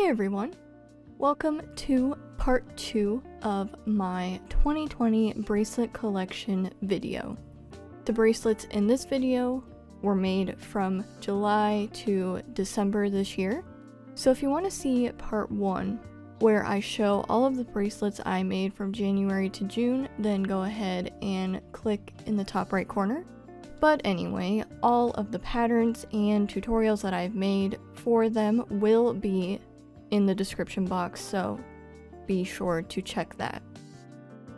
Hey everyone, welcome to part 2 of my 2020 bracelet collection video. The bracelets in this video were made from July to December this year, so if you want to see part 1, where I show all of the bracelets I made from January to June, then go ahead and click in the top right corner. But anyway, all of the patterns and tutorials that I've made for them will be in the description box, so be sure to check that.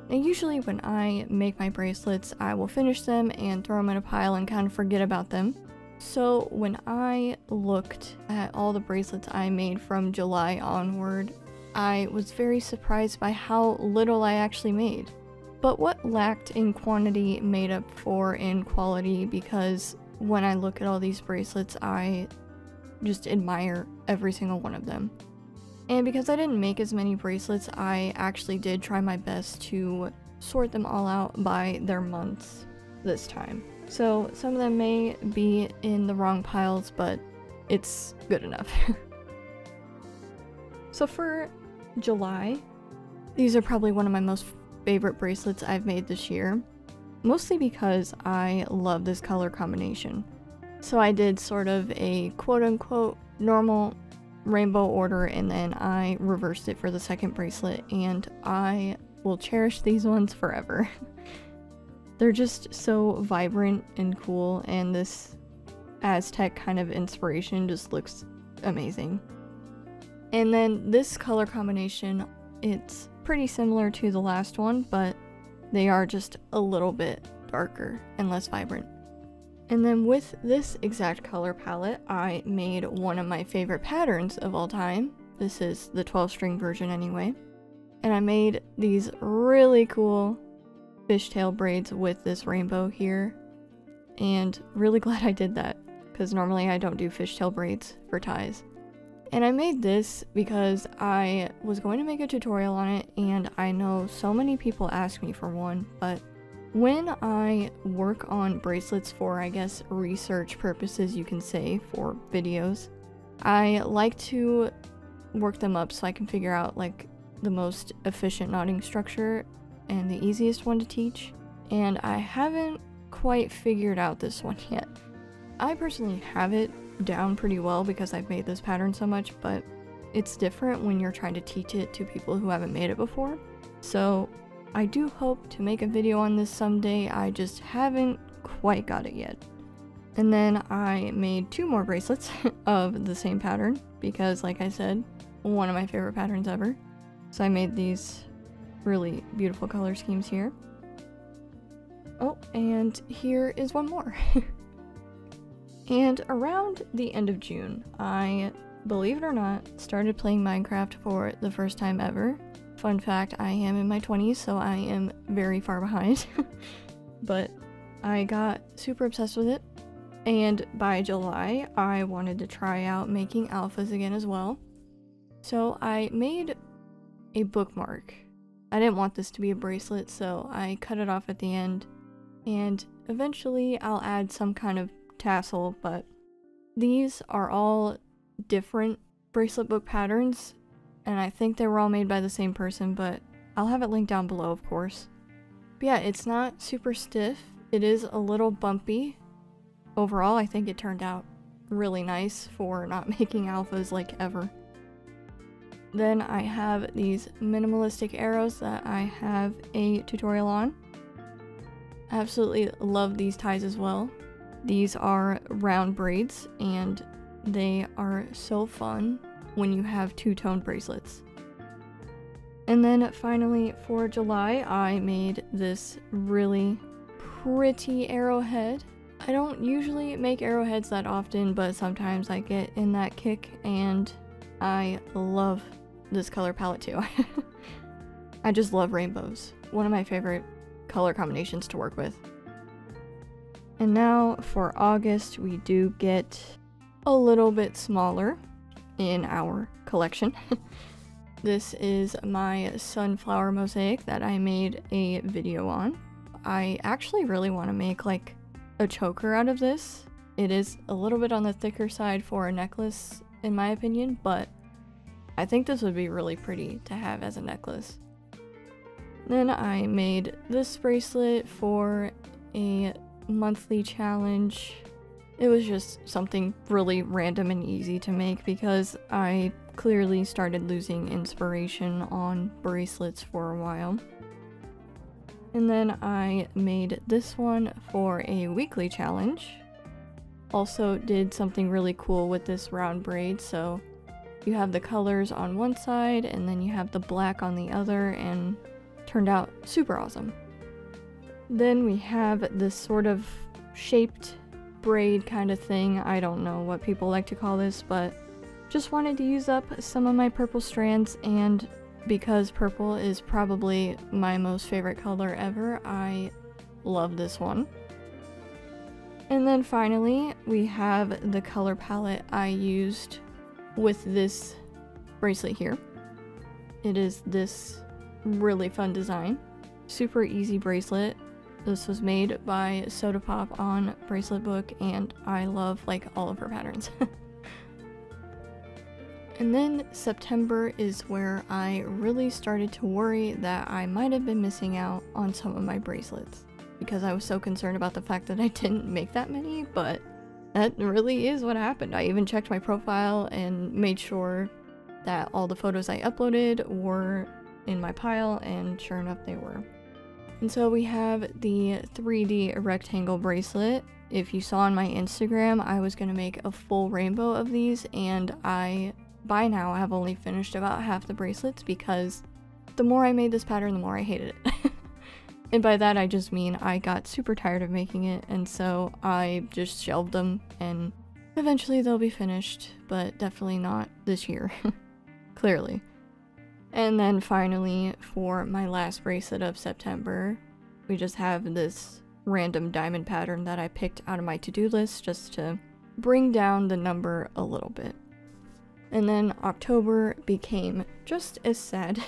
Now usually when I make my bracelets, I will finish them and throw them in a pile and kind of forget about them. So when I looked at all the bracelets I made from July onward, I was very surprised by how little I actually made. But what lacked in quantity made up for in quality, because when I look at all these bracelets, I just admire every single one of them. And because I didn't make as many bracelets, I actually did try my best to sort them all out by their months this time. So some of them may be in the wrong piles, but it's good enough. So for July, these are probably one of my most favorite bracelets I've made this year, mostly because I love this color combination. So I did sort of a quote-unquote normal rainbow order, and then I reversed it for the second bracelet, and I will cherish these ones forever. They're just so vibrant and cool, and this Aztec kind of inspiration just looks amazing. And then this color combination, it's pretty similar to the last one, but they are just a little bit darker and less vibrant. And then with this exact color palette, I made one of my favorite patterns of all time. This is the 12-string version anyway. And I made these really cool fishtail braids with this rainbow here. And really glad I did that, because normally I don't do fishtail braids for ties. And I made this because I was going to make a tutorial on it, and I know so many people ask me for one, but when I work on bracelets for, I guess, research purposes, you can say, for videos, I like to work them up so I can figure out, like, the most efficient knotting structure and the easiest one to teach, and I haven't quite figured out this one yet. I personally have it down pretty well because I've made this pattern so much, but it's different when you're trying to teach it to people who haven't made it before. So I do hope to make a video on this someday, I just haven't quite got it yet. And then I made 2 more bracelets of the same pattern because, like I said, one of my favorite patterns ever. So I made these really beautiful color schemes here. Oh, and here is one more. And around the end of June, I, believe it or not, started playing Minecraft for the first time ever. Fun fact, I am in my 20s, so I am very far behind. But I got super obsessed with it, and by July, I wanted to try out making alphas again as well. So I made a bookmark. I didn't want this to be a bracelet, so I cut it off at the end, and eventually I'll add some kind of tassel, but these are all different bracelet book patterns, and I think they were all made by the same person, but I'll have it linked down below, of course. But yeah, it's not super stiff. It is a little bumpy. Overall, I think it turned out really nice for not making alphas like ever. Then I have these minimalistic arrows that I have a tutorial on. I absolutely love these ties as well. These are round braids, and they are so fun when you have 2-tone bracelets. And then finally for July, I made this really pretty arrowhead. I don't usually make arrowheads that often, but sometimes I get in that kick, and I love this color palette too. I just love rainbows. One of my favorite color combinations to work with. And now for August, we do get a little bit smaller in our collection. This is my sunflower mosaic that I made a video on. I actually really want to make like a choker out of this. It is a little bit on the thicker side for a necklace in my opinion, but I think this would be really pretty to have as a necklace. Then I made this bracelet for a monthly challenge. It was just something really random and easy to make because I clearly started losing inspiration on bracelets for a while. And then I made this one for a weekly challenge. Also did something really cool with this round braid, so you have the colors on one side and then you have the black on the other, and turned out super awesome. Then we have this sort of shaped braid kind of thing. I don't know what people like to call this, but just wanted to use up some of my purple strands, and because purple is probably my most favorite color ever, I love this one. And then finally, we have the color palette I used with this bracelet here. It is this really fun design. Super easy bracelet. This was made by Soda Pop on Bracelet Book, and I love like all of her patterns. And then September is where I really started to worry that I might have been missing out on some of my bracelets, because I was so concerned about the fact that I didn't make that many, but that really is what happened. I even checked my profile and made sure that all the photos I uploaded were in my pile, and sure enough they were. And so we have the 3D rectangle bracelet. If you saw on my Instagram, I was going to make a full rainbow of these, and by now have only finished about half the bracelets because the more I made this pattern, the more I hated it. And by that I just mean I got super tired of making it, and so I just shelved them, and eventually they'll be finished, but definitely not this year. Clearly. And then finally, for my last bracelet of September, we just have this random diamond pattern that I picked out of my to-do list just to bring down the number a little bit. And then October became just as sad.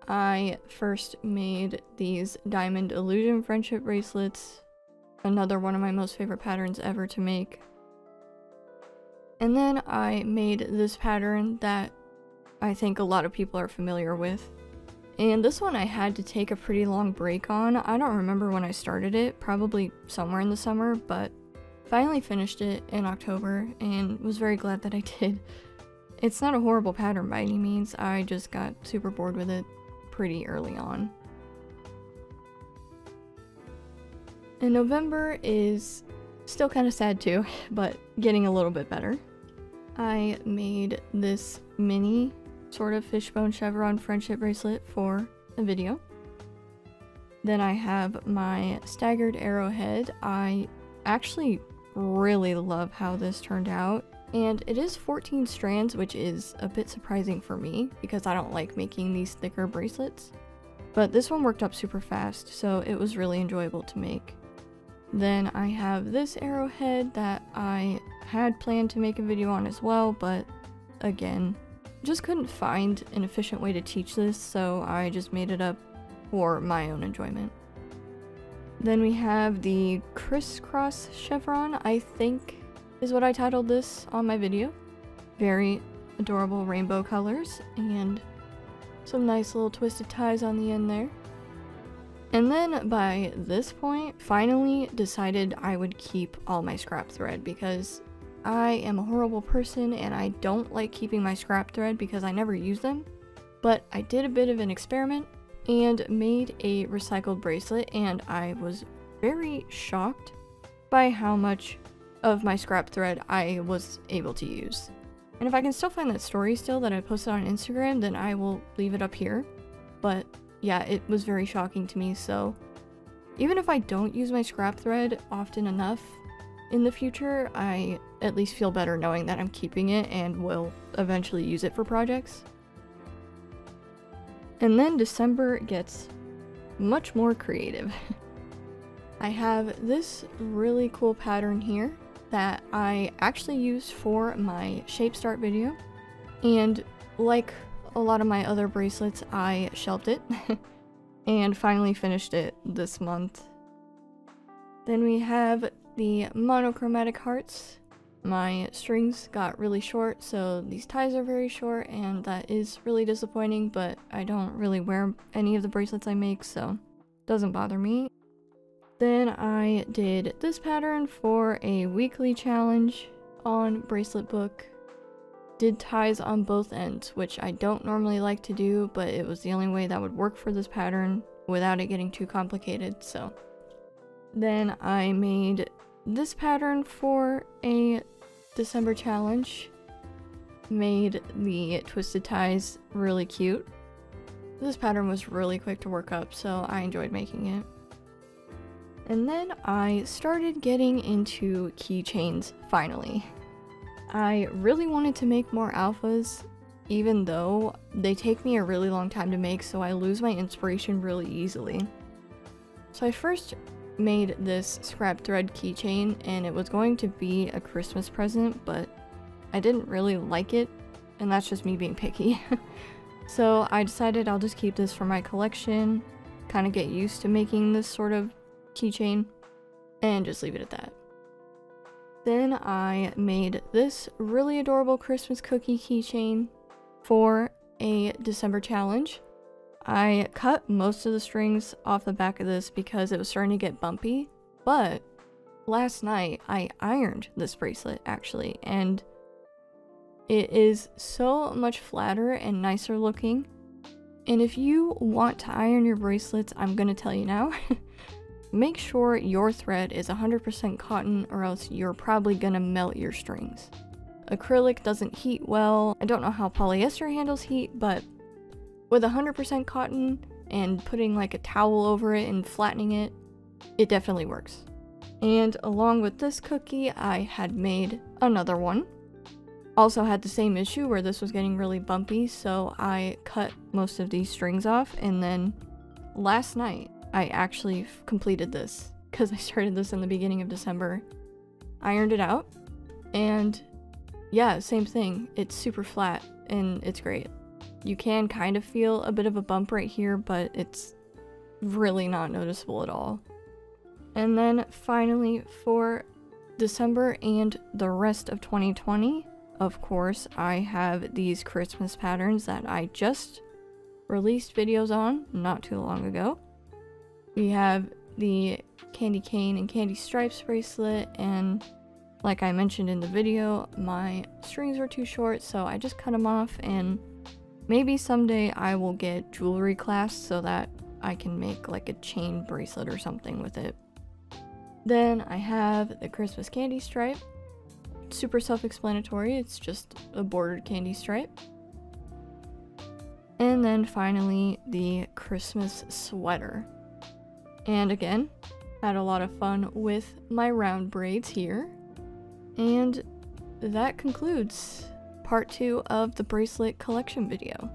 I first made these diamond illusion friendship bracelets, another one of my most favorite patterns ever to make. And then I made this pattern that I think a lot of people are familiar with. And this one I had to take a pretty long break on. I don't remember when I started it, probably somewhere in the summer, but finally finished it in October and was very glad that I did. It's not a horrible pattern by any means, I just got super bored with it pretty early on. And November is still kind of sad too, but getting a little bit better. I made this mini sort of fishbone chevron friendship bracelet for a video. Then I have my staggered arrowhead. I actually really love how this turned out, and it is 14 strands, which is a bit surprising for me because I don't like making these thicker bracelets, but this one worked up super fast, so it was really enjoyable to make. Then I have this arrowhead that I had planned to make a video on as well, but again, just couldn't find an efficient way to teach this, so I just made it up for my own enjoyment. Then we have the crisscross chevron, I think is what I titled this on my video. Very adorable rainbow colors and some nice little twisted ties on the end there. And then by this point, finally decided I would keep all my scrap thread because I am a horrible person and I don't like keeping my scrap thread because I never use them. But I did a bit of an experiment and made a recycled bracelet, and I was very shocked by how much of my scrap thread I was able to use. And if I can still find that story still that I posted on Instagram, then I will leave it up here. But yeah, it was very shocking to me, so even if I don't use my scrap thread often enough in the future, I at least feel better knowing that I'm keeping it and will eventually use it for projects. And then December gets much more creative. I have this really cool pattern here that I actually used for my shape start video, and like a lot of my other bracelets, I shelved it and finally finished it this month. Then we have the monochromatic hearts. my strings got really short, so these ties are very short, and that is really disappointing, but I don't really wear any of the bracelets I make, so it doesn't bother me. Then I did this pattern for a weekly challenge on Bracelet Book. Did ties on both ends, which I don't normally like to do, but it was the only way that would work for this pattern without it getting too complicated, so. Then I made this pattern for a December challenge. Made the twisted ties really cute. This pattern was really quick to work up, so I enjoyed making it. And then I started getting into keychains finally. I really wanted to make more alphas, even though they take me a really long time to make, so I lose my inspiration really easily. So I first made this scrap thread keychain, and it was going to be a Christmas present, but I didn't really like it, and that's just me being picky. So I decided I'll just keep this for my collection, kind of get used to making this sort of keychain, and just leave it at that. Then I made this really adorable Christmas cookie keychain for a December challenge. I cut most of the strings off the back of this because it was starting to get bumpy, but last night I ironed this bracelet actually, and it is so much flatter and nicer looking. And if you want to iron your bracelets, I'm gonna tell you now, make sure your thread is 100% cotton, or else you're probably gonna melt your strings. Acrylic doesn't heat well. I don't know how polyester handles heat, but with 100% cotton and putting like a towel over it and flattening it, it definitely works. And along with this cookie, I had made another one. Also had the same issue where this was getting really bumpy, so I cut most of these strings off, and then last night I actually completed this because I started this in the beginning of December. Ironed it out, and yeah, same thing. It's super flat and it's great. You can kind of feel a bit of a bump right here, but it's really not noticeable at all. And then finally, for December and the rest of 2020, of course, I have these Christmas patterns that I just released videos on not too long ago. We have the candy cane and candy stripes bracelet, and like I mentioned in the video, my strings were too short, so I just cut them off, and maybe someday I will get jewelry clasps so that I can make like a chain bracelet or something with it. Then I have the Christmas candy stripe. Super self-explanatory, it's just a bordered candy stripe. And then finally, the Christmas sweater. And again, had a lot of fun with my round braids here. And that concludes part 2 of the bracelet collection video.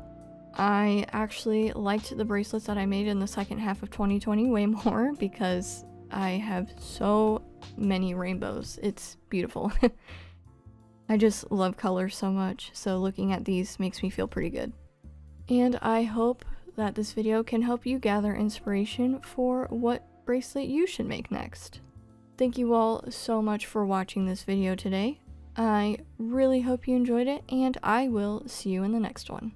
I actually liked the bracelets that I made in the second half of 2020 way more because I have so many rainbows. It's beautiful. I just love color so much, so looking at these makes me feel pretty good. And I hope that this video can help you gather inspiration for what bracelet you should make next. Thank you all so much for watching this video today. I really hope you enjoyed it, and I will see you in the next one.